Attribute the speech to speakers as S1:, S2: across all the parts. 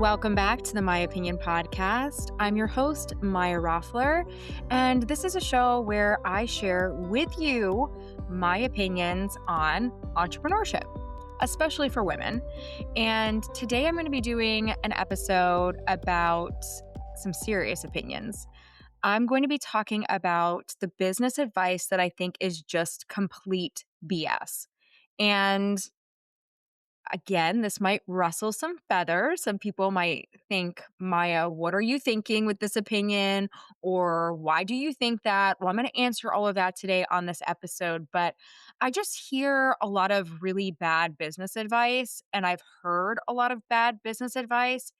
S1: Welcome back to the My Opinion podcast. I'm your host, Maya Roffler, and this is a show where I share with you my opinions on entrepreneurship, especially for women. And today I'm going to be doing an episode about some serious opinions. I'm going to be talking about the business advice that I think is just complete BS. And again, this might rustle some feathers. Some people might think, Maya, what are you thinking with this opinion? Or why do you think that? Well, I'm going to answer all of that today on this episode. But I just hear a lot of really bad business advice, and I've heard a lot of bad business advice.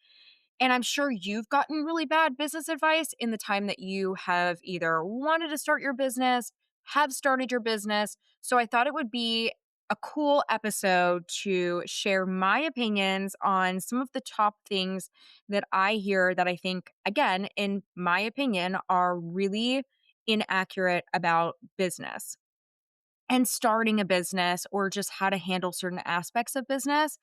S1: And I'm sure you've gotten really bad business advice in the time that you have either wanted to start your business, have started your business. So I thought it would be a cool episode to share my opinions on some of the top things that I hear that I think, again, in my opinion, are really inaccurate about business and starting a business or just how to handle certain aspects of business.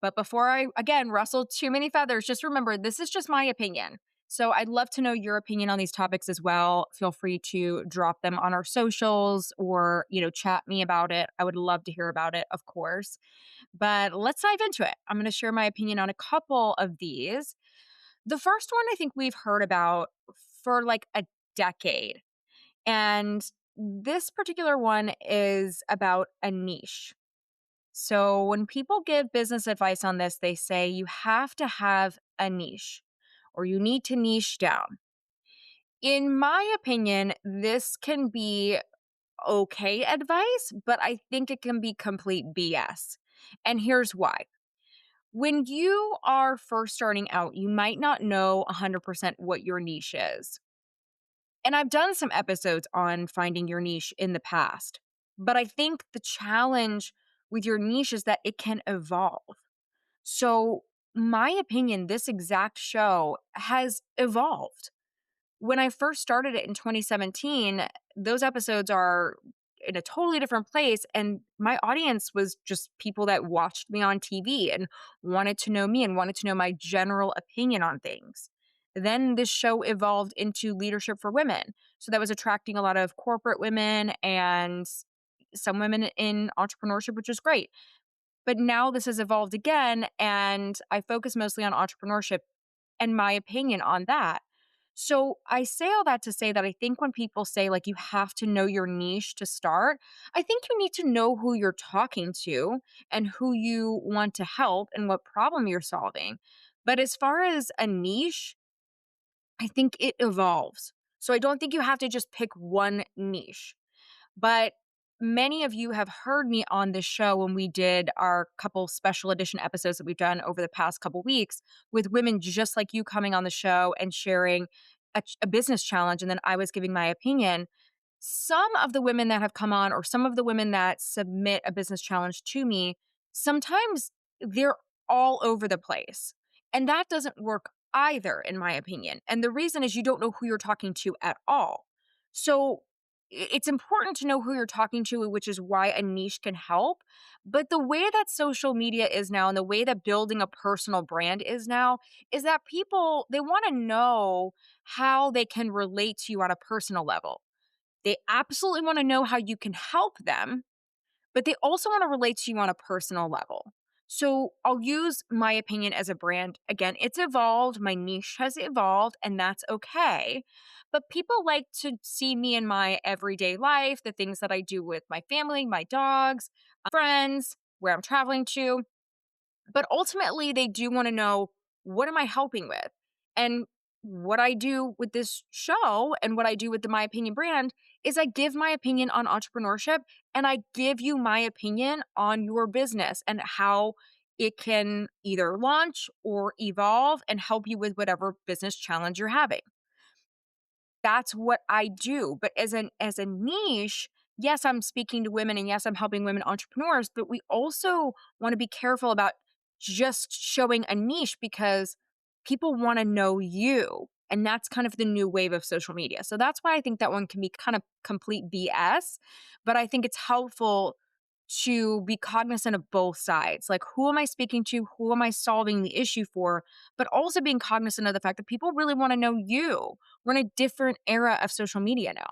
S1: But before I, again, rustle too many feathers, just remember this is just my opinion. So I'd love to know your opinion on these topics as well. Feel free to drop them on our socials or, chat me about it. I would love to hear about it, of course. But let's dive into it. I'm going to share my opinion on a couple of these. The first one I think we've heard about for like a decade. And this particular one is about a niche. So when people give business advice on this, they say you have to have a niche or you need to niche down. In my opinion, this can be okay advice, but I think it can be complete BS. And here's why. When you are first starting out, you might not know 100% what your niche is. And I've done some episodes on finding your niche in the past, but I think the challenge with your niche is that it can evolve. So, my opinion, this exact show has evolved. When I first started it in 2017, those episodes are in a totally different place. And my audience was just people that watched me on TV and wanted to know me and wanted to know my general opinion on things. Then this show evolved into leadership for women. So that was attracting a lot of corporate women and some women in entrepreneurship, which is great. But now this has evolved again, and I focus mostly on entrepreneurship and my opinion on that. So I say all that to say that I think when people say, like, you have to know your niche to start, I think you need to know who you're talking to and who you want to help and what problem you're solving. But as far as a niche, I think it evolves. So I don't think you have to just pick one niche. But many of you have heard me on this show when we did our couple special edition episodes that we've done over the past couple weeks with women just like you coming on the show and sharing a business challenge. And then I was giving my opinion. Some of the women that have come on, or some of the women that submit a business challenge to me, sometimes they're all over the place. And that doesn't work either, in my opinion. And the reason is you don't know who you're talking to at all. So it's important to know who you're talking to, which is why a niche can help. But the way that social media is now and the way that building a personal brand is now is that people, they want to know how they can relate to you on a personal level. They absolutely want to know how you can help them, but they also want to relate to you on a personal level. So I'll use my opinion as a brand. Again, it's evolved. My niche has evolved, and that's okay. But people like to see me in my everyday life, the things that I do with my family, my dogs, friends, where I'm traveling to. But ultimately, they do want to know, what am I helping with? And what I do with this show and what I do with the My Opinion brand is I give my opinion on entrepreneurship and I give you my opinion on your business and how it can either launch or evolve and help you with whatever business challenge you're having. That's what I do. But as a niche, yes, I'm speaking to women and yes, I'm helping women entrepreneurs, but we also want to be careful about just showing a niche because people want to know you. And that's kind of the new wave of social media. So that's why I think that one can be kind of complete BS. But I think it's helpful to be cognizant of both sides. Like, who am I speaking to? Who am I solving the issue for? But also being cognizant of the fact that people really want to know you. We're in a different era of social media now.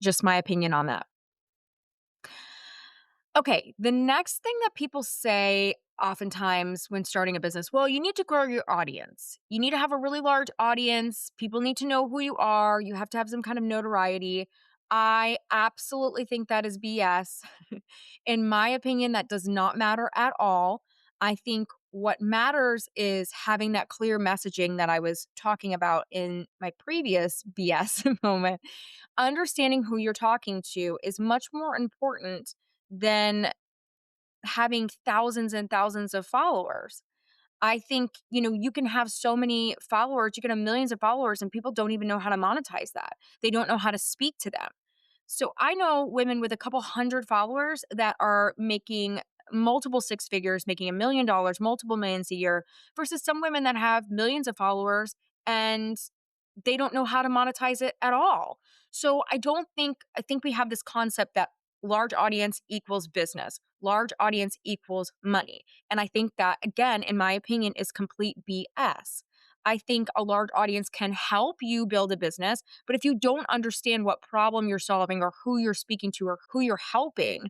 S1: Just my opinion on that. Okay, the next thing that people say oftentimes when starting a business, well, you need to grow your audience. You need to have a really large audience. People need to know who you are. You have to have some kind of notoriety. I absolutely think that is BS. In my opinion, that does not matter at all. I think what matters is having that clear messaging that I was talking about in my previous BS moment. Understanding who you're talking to is much more important than having thousands and thousands of followers. I think, you can have so many followers, you can have millions of followers, and people don't even know how to monetize that. They don't know how to speak to them. So I know women with a couple hundred followers that are making multiple six figures, making $1 million, multiple millions a year, versus some women that have millions of followers and they don't know how to monetize it at all. So I think we have this concept that large audience equals business, large audience equals money. And I think that, again, in my opinion, is complete BS. I think a large audience can help you build a business, but if you don't understand what problem you're solving or who you're speaking to or who you're helping,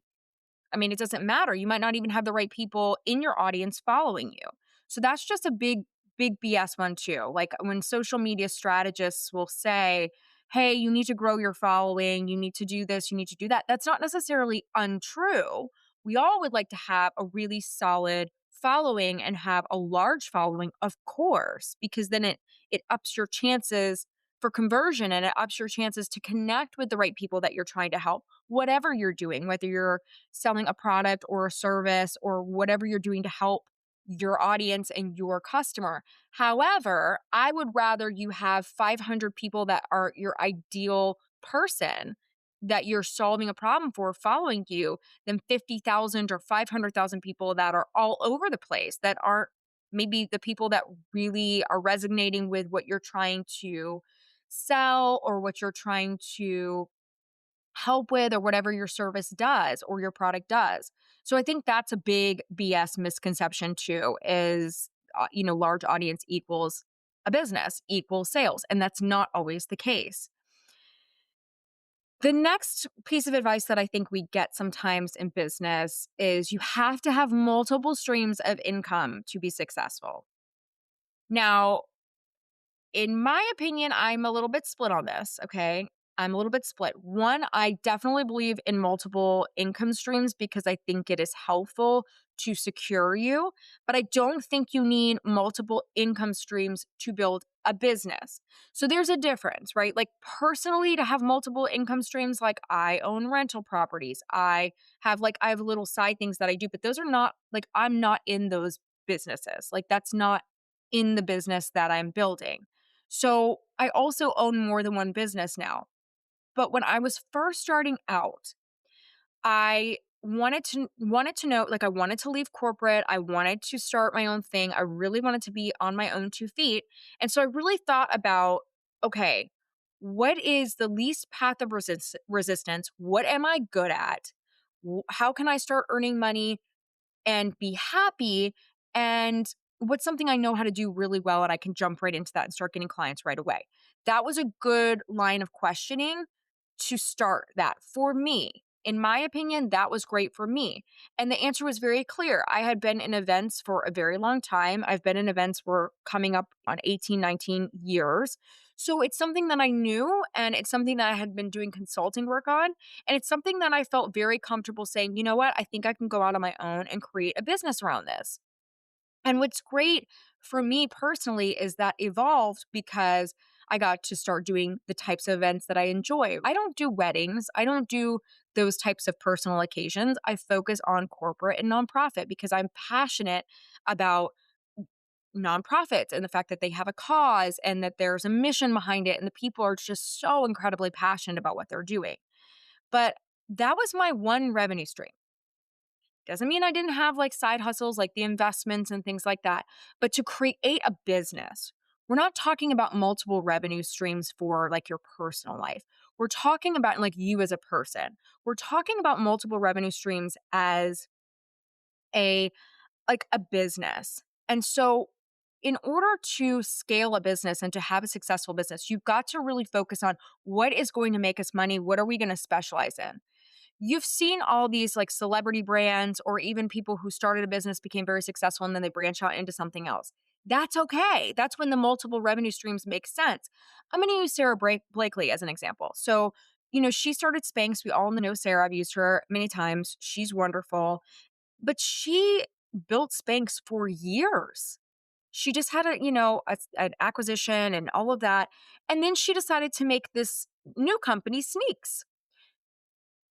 S1: I mean, it doesn't matter. You might not even have the right people in your audience following you. So that's just a big BS one too. Like when social media strategists will say, hey, you need to grow your following, you need to do this, you need to do that. That's not necessarily untrue. We all would like to have a really solid following and have a large following, of course, because then it ups your chances for conversion and it ups your chances to connect with the right people that you're trying to help, whatever you're doing, whether you're selling a product or a service or whatever you're doing to help your audience and your customer. However, I would rather you have 500 people that are your ideal person that you're solving a problem for following you than 50,000 or 500,000 people that are all over the place that aren't maybe the people that really are resonating with what you're trying to sell or what you're trying to help with or whatever your service does or your product does. So I think that's a big BS misconception too is large audience equals a business equals sales and that's not always the case. The next piece of advice that I think we get sometimes in business is you have to have multiple streams of income to be successful. Now, in my opinion, I'm a little bit split on this, okay? I'm a little bit split. One, I definitely believe in multiple income streams because I think it is helpful to secure you, but I don't think you need multiple income streams to build a business. So there's a difference, right? Like personally to have multiple income streams, like I own rental properties. I have little side things that I do, but those are not like I'm not in those businesses. Like that's not in the business that I'm building. So I also own more than one business now. But when I was first starting out, I wanted to know like I wanted to leave corporate, I wanted to start my own thing. I really wanted to be on my own two feet. And so I really thought about okay, what is the least path of resistance? What am I good at? How can I start earning money and be happy? And what's something I know how to do really well and I can jump right into that and start getting clients right away? That was a good line of questioning to start that for me. In my opinion, that was great for me. And the answer was very clear. I had been in events for a very long time. I've been in events for coming up on 18, 19 years. So it's something that I knew and it's something that I had been doing consulting work on. And it's something that I felt very comfortable saying, you know what, I think I can go out on my own and create a business around this. And what's great for me personally is that evolved because I got to start doing the types of events that I enjoy. I don't do weddings, I don't do those types of personal occasions. I focus on corporate and nonprofit because I'm passionate about nonprofits and the fact that they have a cause and that there's a mission behind it and the people are just so incredibly passionate about what they're doing. But that was my one revenue stream. Doesn't mean I didn't have like side hustles like the investments and things like that. But to create a business, we're not talking about multiple revenue streams for like your personal life. We're talking about like you as a person. We're talking about multiple revenue streams as a like a business. And so in order to scale a business and to have a successful business, you've got to really focus on what is going to make us money? What are we going to specialize in? You've seen all these like celebrity brands or even people who started a business, became very successful, and then they branch out into something else. That's okay. That's when the multiple revenue streams make sense. I'm going to use Sarah Blakely as an example. So, she started Spanx. We all know Sarah. I've used her many times. She's wonderful. But she built Spanx for years. She just had an acquisition and all of that. And then she decided to make this new company, Sneaks.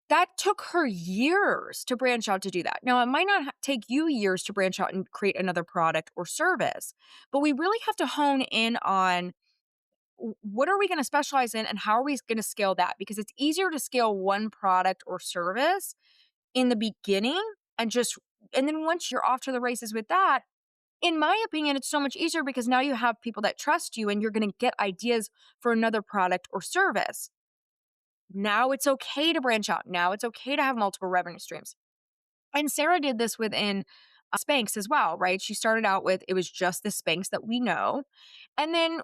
S1: That took her years to branch out to do that. Now, it might not take you years to branch out and create another product or service, but we really have to hone in on what are we going to specialize in and how are we going to scale that? Because it's easier to scale one product or service in the beginning and then once you're off to the races with that, in my opinion, it's so much easier because now you have people that trust you and you're going to get ideas for another product or service. Now it's okay to branch out. Now it's okay to have multiple revenue streams. And Sarah did this within Spanx as well, right? She started out with it was just the Spanx that we know. And then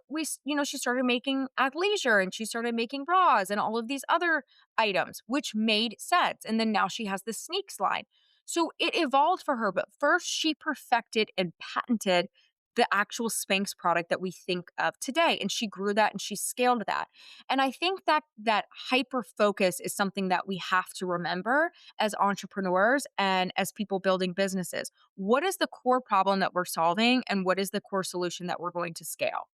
S1: she started making athleisure and she started making bras and all of these other items, which made sense. And then now she has the Sneaks line. So it evolved for her, but first she perfected and patented the actual Spanx product that we think of today. And she grew that and she scaled that. And I think that hyper focus is something that we have to remember as entrepreneurs and as people building businesses. What is the core problem that we're solving and what is the core solution that we're going to scale?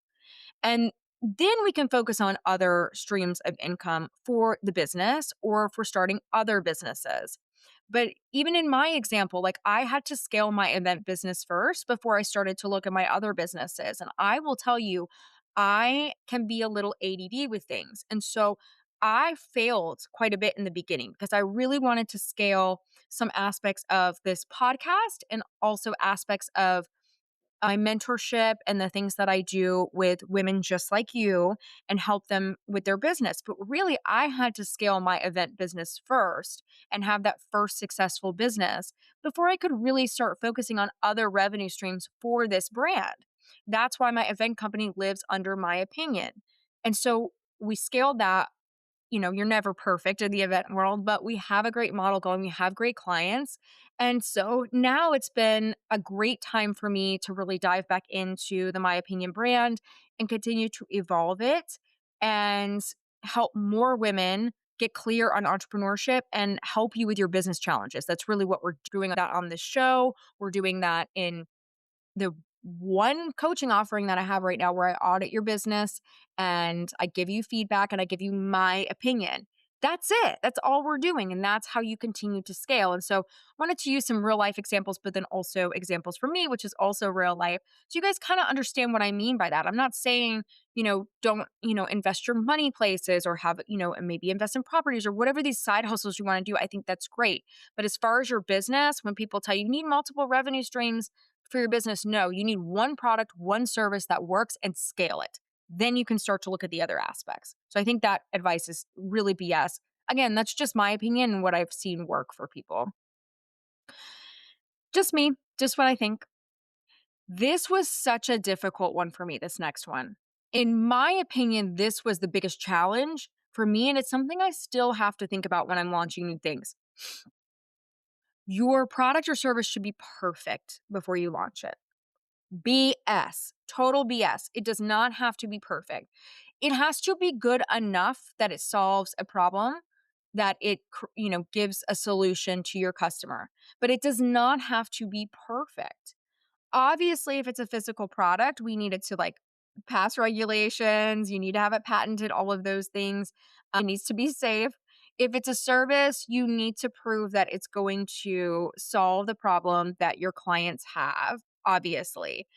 S1: And then we can focus on other streams of income for the business or for starting other businesses. But even in my example, like I had to scale my event business first before I started to look at my other businesses. And I will tell you, I can be a little ADD with things. And so I failed quite a bit in the beginning because I really wanted to scale some aspects of this podcast and also aspects of my mentorship and the things that I do with women just like you and help them with their business. But really, I had to scale my event business first and have that first successful business before I could really start focusing on other revenue streams for this brand. That's why my event company lives under MaYapinion. And so we scaled that. You're never perfect in the event world, but we have a great model going. We have great clients. And so now it's been a great time for me to really dive back into the MaYapinion brand and continue to evolve it and help more women get clear on entrepreneurship and help you with your business challenges. That's really what we're doing that on this show. We're doing that in the one coaching offering that I have right now where I audit your business and I give you feedback and I give you my opinion. That's it. That's all we're doing. And that's how you continue to scale. And so I wanted to use some real life examples, but then also examples from me, which is also real life. So you guys kind of understand what I mean by that. I'm not saying, don't, invest your money places or have, and maybe invest in properties or whatever these side hustles you want to do. I think that's great. But as far as your business, when people tell you need multiple revenue streams, for your business, no, you need one product, one service that works and scale it. Then you can start to look at the other aspects. So I think that advice is really BS. Again, that's just my opinion and what I've seen work for people. Just me, just what I think. This was such a difficult one for me, this next one. In my opinion, this was the biggest challenge for me, and it's something I still have to think about when I'm launching new things. Your product or service should be perfect before you launch it. BS, total BS. It does not have to be perfect. It has to be good enough that it solves a problem, that it gives a solution to your customer. But it does not have to be perfect. Obviously, if it's a physical product, we need it to pass regulations. You need to have it patented, all of those things. It needs to be safe. If it's a service, you need to prove that it's going to solve the problem that your clients have, obviously.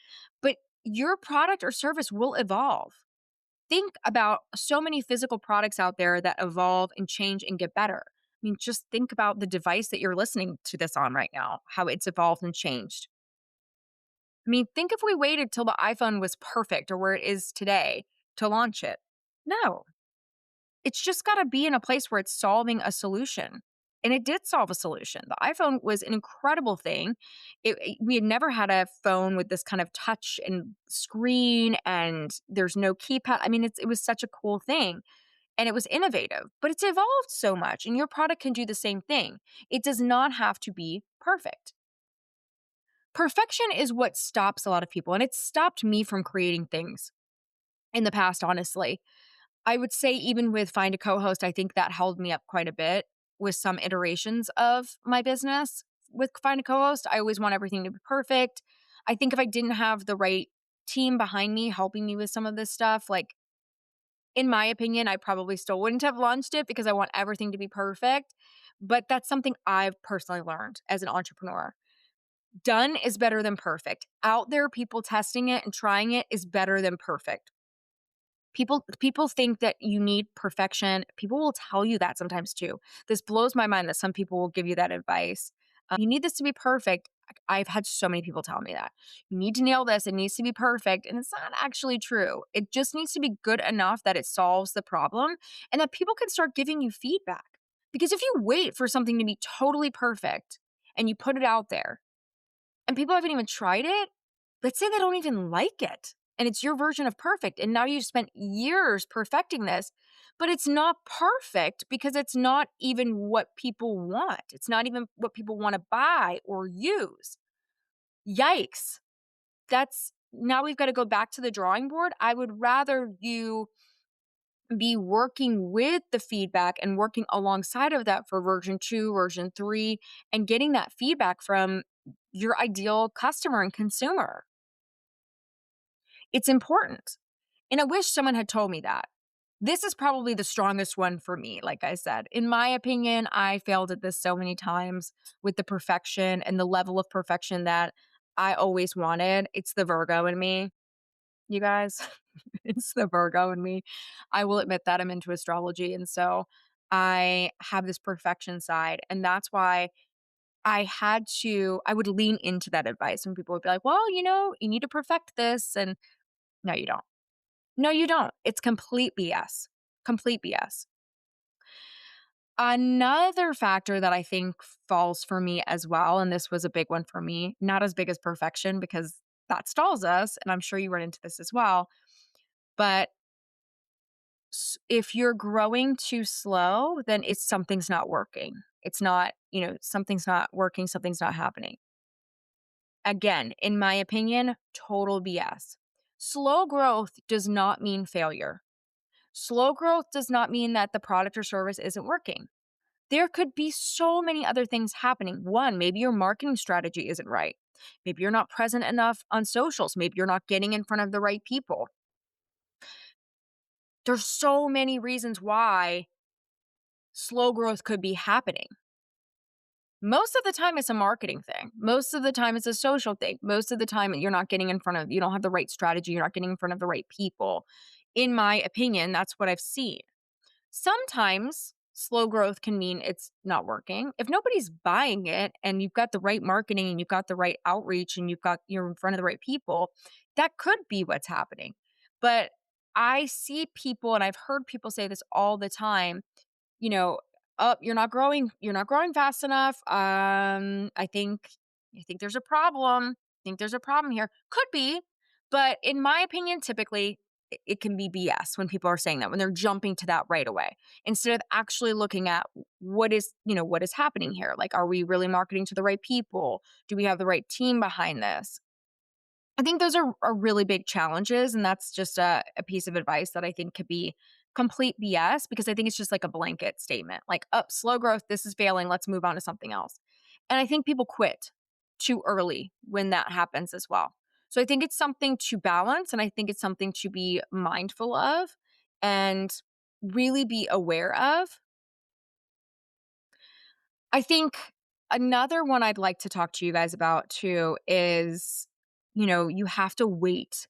S1: But your product or service will evolve. Think about so many physical products out there that evolve and change and get better. I mean, just think about the device that you're listening to this on right now, how it's evolved and changed. I mean, think if we waited till the iPhone was perfect or where it is today to launch it. No. It's just got to be in a place where it's solving a solution. And it did solve a solution. The iPhone was an incredible thing. We had never had a phone with this kind of touch and screen, and there's no keypad. I mean, it was such a cool thing and it was innovative, but it's evolved so much, and your product can do the same thing. It does not have to be perfect. Perfection is what stops a lot of people, and it's stopped me from creating things in the past, honestly. I would say even with Find a Co-host, I think that held me up quite a bit with some iterations of my business. With Find a Co-host, I always want everything to be perfect. I think if I didn't have the right team behind me helping me with some of this stuff, like in my opinion, I probably still wouldn't have launched it because I want everything to be perfect. But that's something I've personally learned as an entrepreneur. Done is better than perfect. Out there, people testing it and trying it is better than perfect. People think that you need perfection. People will tell you that sometimes too. This blows my mind that some people will give you that advice. You need this to be perfect. I've had so many people tell me that. You need to nail this. It needs to be perfect. And it's not actually true. It just needs to be good enough that it solves the problem and that people can start giving you feedback. Because if you wait for something to be totally perfect and you put it out there and people haven't even tried it, let's say they don't even like it and it's your version of perfect. And now you've spent years perfecting this, but it's not perfect because it's not even what people want. It's not even what people want to buy or use. Yikes. That's now we've got to go back to the drawing board. I would rather you be working with the feedback and working alongside of that for version 2, version 3, and getting that feedback from your ideal customer and consumer. It's important. And I wish someone had told me that. This is probably the strongest one for me, like I said. In my opinion, I failed at this so many times with the perfection and the level of perfection that I always wanted. It's the Virgo in me, you guys. It's the Virgo in me. I will admit that I'm into astrology. And so I have this perfection side. And that's why I would lean into that advice when people would be like, well, you need to perfect this. And no, you don't. No, you don't. It's complete BS. Complete BS. Another factor that I think falls for me as well, and this was a big one for me, not as big as perfection because that stalls us. And I'm sure you run into this as well. But if you're growing too slow, then it's something's not working. It's not, something's not working, something's not happening. Again, in my opinion, total BS. Slow growth does not mean failure. Slow growth does not mean that the product or service isn't working. There could be so many other things happening. One, maybe your marketing strategy isn't right. Maybe you're not present enough on socials. Maybe you're not getting in front of the right people. There's so many reasons why slow growth could be happening. Most of the time, it's a marketing thing. Most of the time, it's a social thing. Most of the time, you don't have the right strategy. You're not getting in front of the right people. In my opinion, that's what I've seen. Sometimes slow growth can mean it's not working. If nobody's buying it and you've got the right marketing and you've got the right outreach and you're in front of the right people, that could be what's happening. But I see people and I've heard people say this all the time, you know, "Oh, you're not growing fast enough. I think there's a problem. I think there's a problem here." Could be, but in my opinion, typically it can be BS when people are saying that, when they're jumping to that right away, instead of actually looking at what is happening here. Like, are we really marketing to the right people? Do we have the right team behind this? I think those are really big challenges, and that's just a piece of advice that I think could be complete BS because I think it's just like a blanket statement, like, "Up, slow growth, this is failing, let's move on to something else." And I think people quit too early when that happens as well. So I think it's something to balance, and I think it's something to be mindful of and really be aware of. I think another one I'd like to talk to you guys about too is, you have to wait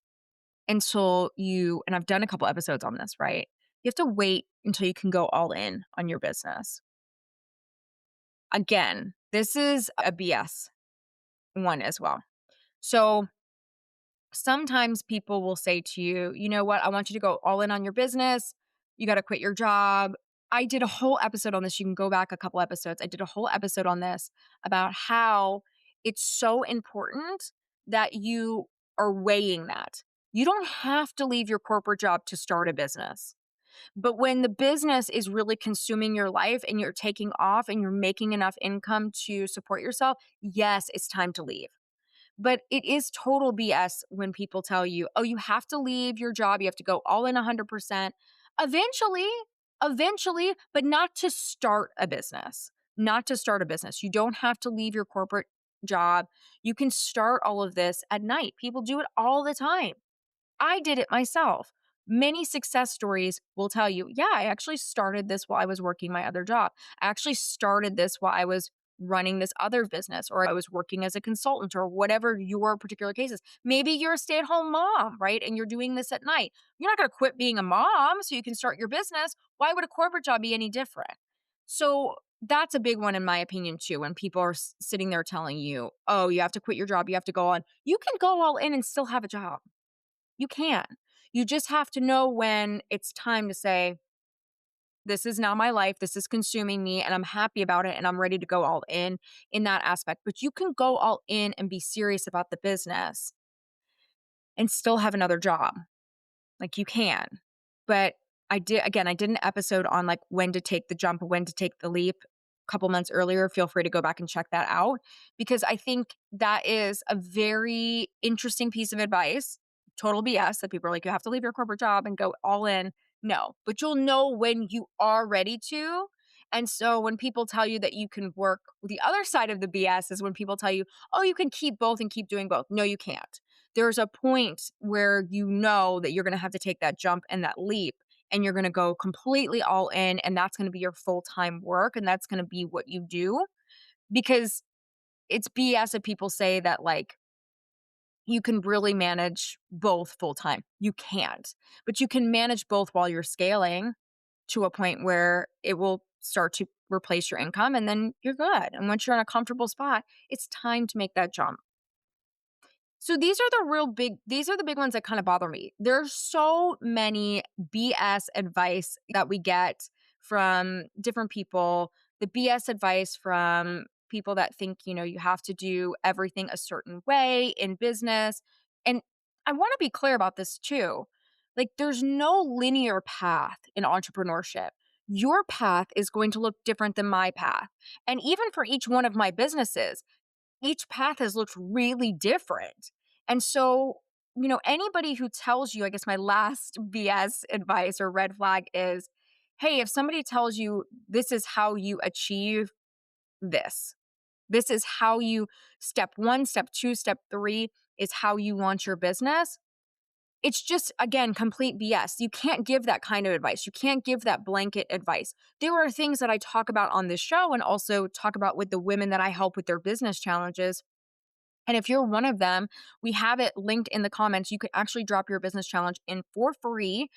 S1: until and I've done a couple episodes on this, right? You have to wait until you can go all in on your business. Again, this is a BS one as well. So sometimes people will say to you, you know what, I want you to go all in on your business. You got to quit your job. I did a whole episode on this. You can go back a couple episodes. I did a whole episode on this about how it's so important that you are weighing that. You don't have to leave your corporate job to start a business. But when the business is really consuming your life and you're taking off and you're making enough income to support yourself, yes, it's time to leave. But it is total BS when people tell you, oh, you have to leave your job, you have to go all in 100%. Eventually, eventually, but not to start a business. Not to start a business. You don't have to leave your corporate job. You can start all of this at night. People do it all the time. I did it myself. Many success stories will tell you, yeah, I actually started this while I was working my other job. I actually started this while I was running this other business, or I was working as a consultant, or whatever your particular case is. Maybe you're a stay at home mom, right? And you're doing this at night. You're not going to quit being a mom so you can start your business. Why would a corporate job be any different? So that's a big one, in my opinion, too. When people are sitting there telling you, oh, you have to quit your job, you have to go on, you can go all in and still have a job. You can. You just have to know when it's time to say, this is now my life. This is consuming me and I'm happy about it and I'm ready to go all in that aspect. But you can go all in and be serious about the business and still have another job. Like you can. But I did an episode on like when to take the jump, when to take the leap a couple months earlier. Feel free to go back and check that out because I think that is a very interesting piece of advice. Total BS that people are like, you have to leave your corporate job and go all in. No, but you'll know when you are ready to. And so when people tell you that you can work, the other side of the BS is when people tell you, oh, you can keep both and keep doing both. No, you can't. There's a point where you know that you're going to have to take that jump and that leap and you're going to go completely all in and that's going to be your full-time work and that's going to be what you do because it's BS if people say that like you can really manage both full-time. You can't. But you can manage both while you're scaling to a point where it will start to replace your income and then you're good. And once you're in a comfortable spot, it's time to make that jump. So these are the big ones that kind of bother me. There's so many BS advice that we get from different people. The BS advice from people that think, you have to do everything a certain way in business. And I want to be clear about this too. Like there's no linear path in entrepreneurship. Your path is going to look different than my path. And even for each one of my businesses, each path has looked really different. And so, anybody who tells you, I guess my last BS advice or red flag is, hey, if somebody tells you this is how you achieve this, this is how you step one, step two, step three is how you launch your business. It's just, again, complete BS. You can't give that kind of advice. You can't give that blanket advice. There are things that I talk about on this show and also talk about with the women that I help with their business challenges. And if you're one of them, we have it linked in the comments. You can actually drop your business challenge in for free.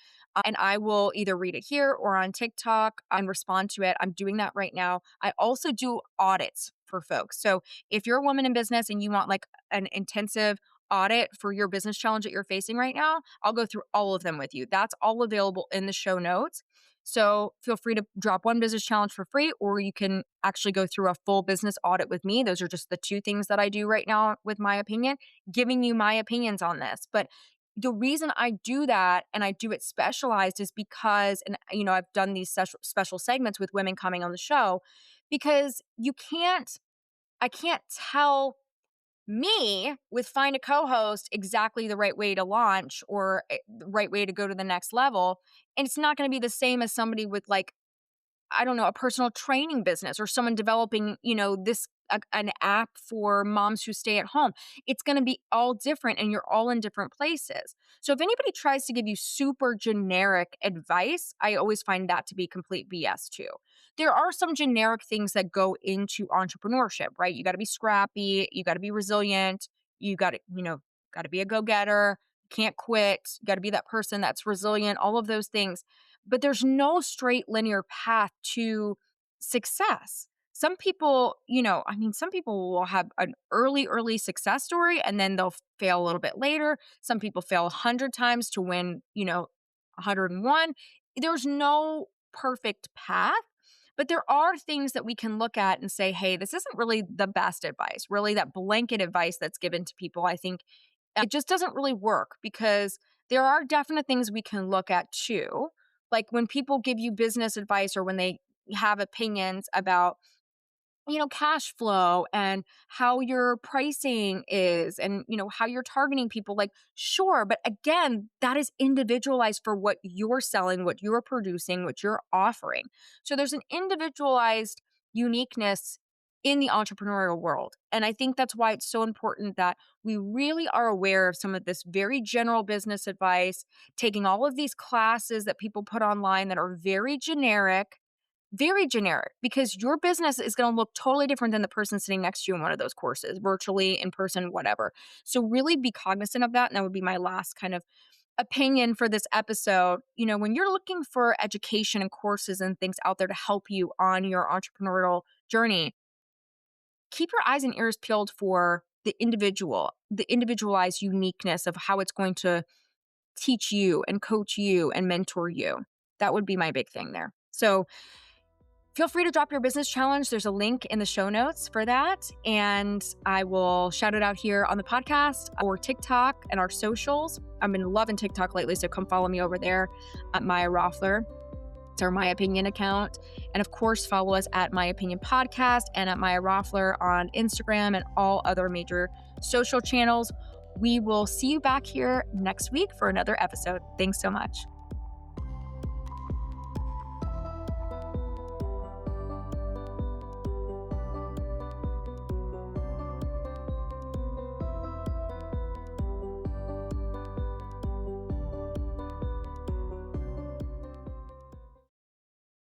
S1: And I will either read it here or on TikTok and respond to it. I'm doing that right now. I also do audits for folks. So if you're a woman in business and you want like an intensive audit for your business challenge that you're facing right now, I'll go through all of them with you. That's all available in the show notes. So feel free to drop one business challenge for free, or you can actually go through a full business audit with me. Those are just the two things that I do right now with my opinion, giving you my opinions on this. But the reason I do that and I do it specialized is because, and I've done these special segments with women coming on the show because I can't tell me with find a co-host exactly the right way to launch or the right way to go to the next level. And it's not going to be the same as somebody with like, I don't know, a personal training business or someone developing, an app for moms who stay at home. It's going to be all different and you're all in different places. So if anybody tries to give you super generic advice, I always find that to be complete BS too. There are some generic things that go into entrepreneurship, right? You got to be scrappy, you got to be resilient, you got to, got to be a go-getter, can't quit, you got to be that person that's resilient, all of those things. But there's no straight linear path to success. Some people, some people will have an early success story and then they'll fail a little bit later. Some people fail 100 times to win, 101. there's no perfect path, but there are things that we can look at and say, hey, this isn't really the best advice, really that blanket advice that's given to people. I think it just doesn't really work because there are definite things we can look at too. Like when people give you business advice or when they have opinions about cash flow and how your pricing is and, how you're targeting people. Like, sure. But again, that is individualized for what you're selling, what you're producing, what you're offering. So there's an individualized uniqueness in the entrepreneurial world. And I think that's why it's so important that we really are aware of some of this very general business advice, taking all of these classes that people put online that are very generic because your business is going to look totally different than the person sitting next to you in one of those courses, virtually, in person, whatever. So really be cognizant of that. And that would be my last kind of opinion for this episode. When you're looking for education and courses and things out there to help you on your entrepreneurial journey, keep your eyes and ears peeled for the individualized uniqueness of how it's going to teach you and coach you and mentor you. That would be my big thing there. So feel free to drop your business challenge. There's a link in the show notes for that. And I will shout it out here on the podcast or TikTok and our socials. I've been loving TikTok lately, so come follow me over there at Maya Roffler. It's our MaYapinion account. And of course, follow us at MaYapinion Podcast and at Maya Roffler on Instagram and all other major social channels. We will see you back here next week for another episode. Thanks so much.